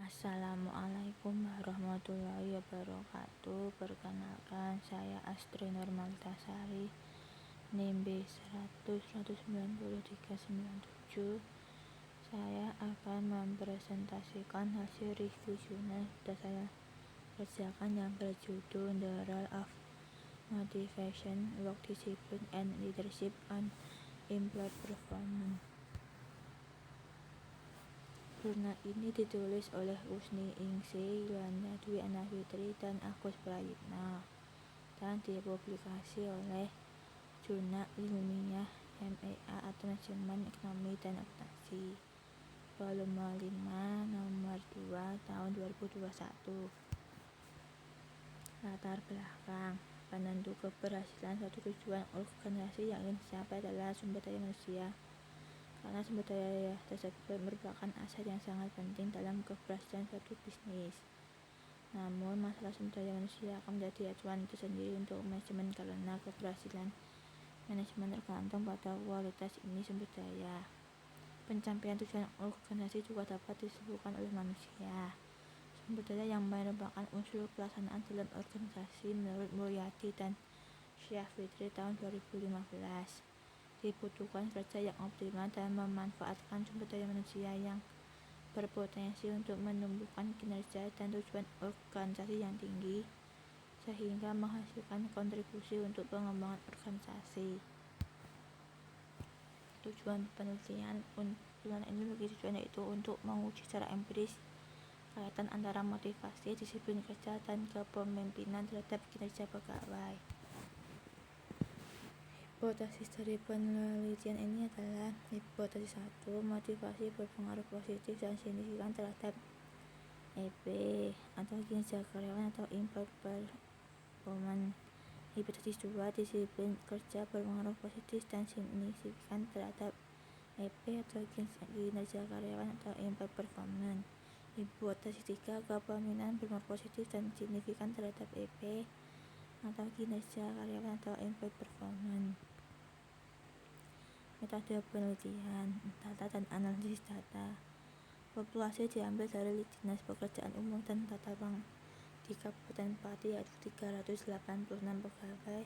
Assalamualaikum warahmatullahi wabarakatuh. Perkenalkan, saya Astri Nurmaltasari, NIM B100190397. Saya akan mempresentasikan hasil review jurnal yang saya kerjakan yang berjudul The Role of Motivation, Work Discipline, and Leadership on Employee Performance. Jurnal ini ditulis oleh Usni Ningsih, Yuliana Dwi Anafitri, dan Agus Prayitno, dan dipublikasi oleh Jurnal Ilmiah MEA atau Manajemen Ekonomi dan Akuntansi, volume 5 nomor 2 tahun 2021. Latar belakang penentu keberhasilan suatu tujuan organisasi yang ingin dicapai adalah sumber daya manusia, karena sumber daya tersebut merupakan aset yang sangat penting dalam keberhasilan suatu bisnis. Namun, masalah sumber daya manusia akan menjadi acuan tersendiri untuk manajemen, karena keberhasilan manajemen tergantung pada kualitas ini sumber daya. Pencapaian tujuan organisasi juga dapat disebutkan oleh manusia. Sumber daya yang merupakan unsur pelaksanaan dalam organisasi menurut Mulyadi dan Syafitri tahun 2015. Dibutuhkan kerja yang optimal dan memanfaatkan sumber daya manusia yang berpotensi untuk menumbuhkan kinerja dan tujuan organisasi yang tinggi, sehingga menghasilkan kontribusi untuk pengembangan organisasi. Tujuan penelitian ini memiliki tujuan yaitu untuk menguji secara empiris kaitan antara motivasi, disiplin kerja, dan kepemimpinan terhadap kinerja pegawai. Hipotesis dari penelitian ini adalah hipotesis 1. Motivasi berpengaruh positif dan signifikan terhadap EP atau kinerja karyawan atau employee performance. Hipotesis 2. Disiplin kerja berpengaruh positif dan signifikan terhadap EP atau kinerja karyawan atau employee performance. Hipotesis 3. Kepemimpinan berpengaruh positif dan signifikan terhadap EP atau kinerja karyawan atau employee performance. Metode penelitian, data dan analisis data. Populasi diambil dari Dinas Pekerjaan Umum dan Tata Ruang di Kabupaten Pati, yaitu 386 pegawai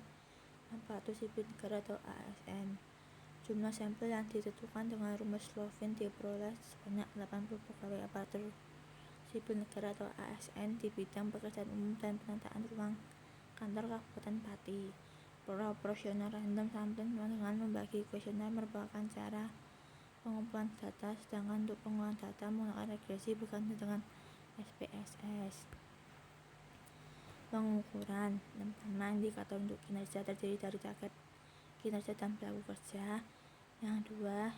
400 sipil negara atau ASN. Jumlah sampel yang ditentukan dengan rumus Slovin diperoleh sebanyak 80 pegawai aparatur sipil negara atau ASN di bidang pekerjaan umum dan penataan ruang kantor Kabupaten Pati. Proporsional random sampling dengan membagi kuesioner merupakan cara pengumpulan data, sedangkan untuk pengolahan data menggunakan regresi bergantung dengan SPSS. Pengukuran. Pertama, indikator untuk kinerja terdiri dari target kinerja dan pelaku kerja. Yang dua,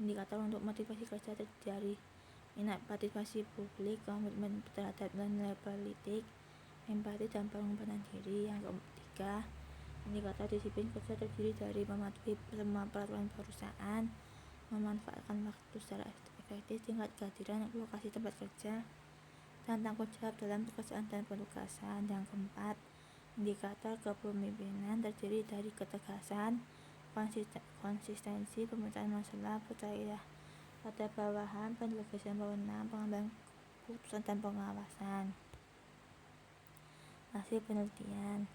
indikator untuk motivasi kerja terdiri dari minat partisipasi publik, komitmen terhadap nilai politik, empati, dan pengorbanan diri. Yang ketiga, indikator disiplin kerja terdiri dari mematuhi semua peraturan perusahaan, memanfaatkan waktu secara efektif, tingkat kehadiran, lokasi tempat kerja, dan tanggung jawab dalam pekerjaan dan penugasan. Yang keempat, indikator kepemimpinan terdiri dari ketegasan, konsistensi, pemecahan masalah, percaya pada bawahan, pendelegasian wewenang, pengambilan keputusan, dan pengawasan. Hasil penelitian.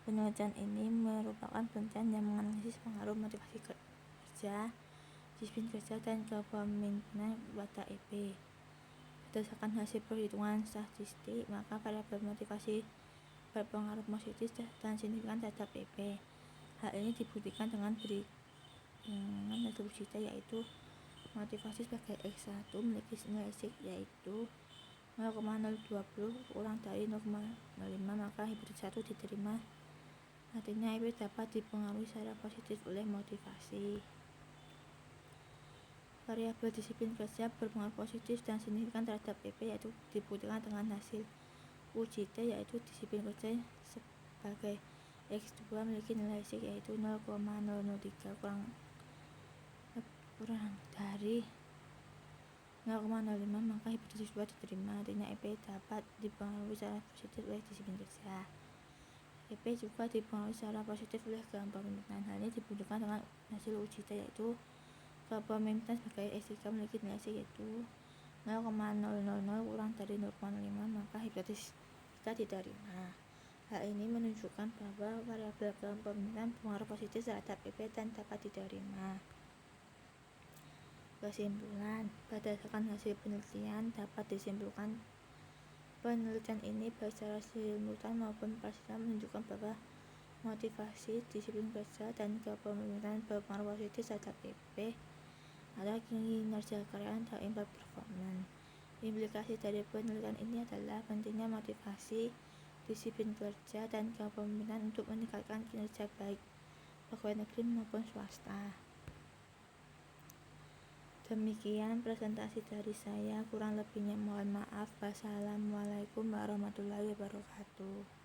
Penelitian ini merupakan penelitian yang menganalisis pengaruh motivasi kerja, disiplin kerja, dan kepemimpinan pada EP. Berdasarkan hasil perhitungan statistik, maka variabel motivasi berpengaruh positif dan signifikan terhadap EP. Hal ini dibuktikan dengan metode Wujita, yaitu motivasi sebagai X1 memiliki nilai sig yaitu 0,020 kurang dari 0,05, maka hipotesis 1 diterima. Artinya EP dapat dipengaruhi secara positif oleh motivasi. Variabel disiplin kerja berpengaruh positif dan signifikan terhadap EP, yaitu dibuktikan dengan hasil uji T, yaitu disiplin kerja sebagai X2 memiliki nilai sig yaitu 0,003 kurang dari 0,05, maka hipotesis 2 diterima. Artinya EP dapat dipengaruhi secara positif oleh disiplin kerja. EP juga dipengaruhi secara positif oleh kepemimpinan. Hal ini dibuktikan dengan hasil uji T, yaitu kepemimpinan sebagai X3 memiliki nilai sig yaitu 0,000 kurang dari 0,5 maka hipotesis kita diterima. Hal ini menunjukkan bahwa variabel kepemimpinan berpengaruh positif terhadap PP dan dapat diterima. Kesimpulan, berdasarkan hasil penelitian dapat disimpulkan penelitian ini baik secara simultan maupun parsial menunjukkan bahwa motivasi, disiplin kerja, dan kepemimpinan berpengaruh positif terhadap PP atau kinerja karyawan atau impact performance. Implikasi dari penelitian ini adalah pentingnya motivasi, disiplin kerja, dan kepemimpinan untuk meningkatkan kinerja baik pegawai negeri maupun swasta. Demikian presentasi dari saya, kurang lebihnya mohon maaf. Wassalamualaikum warahmatullahi wabarakatuh.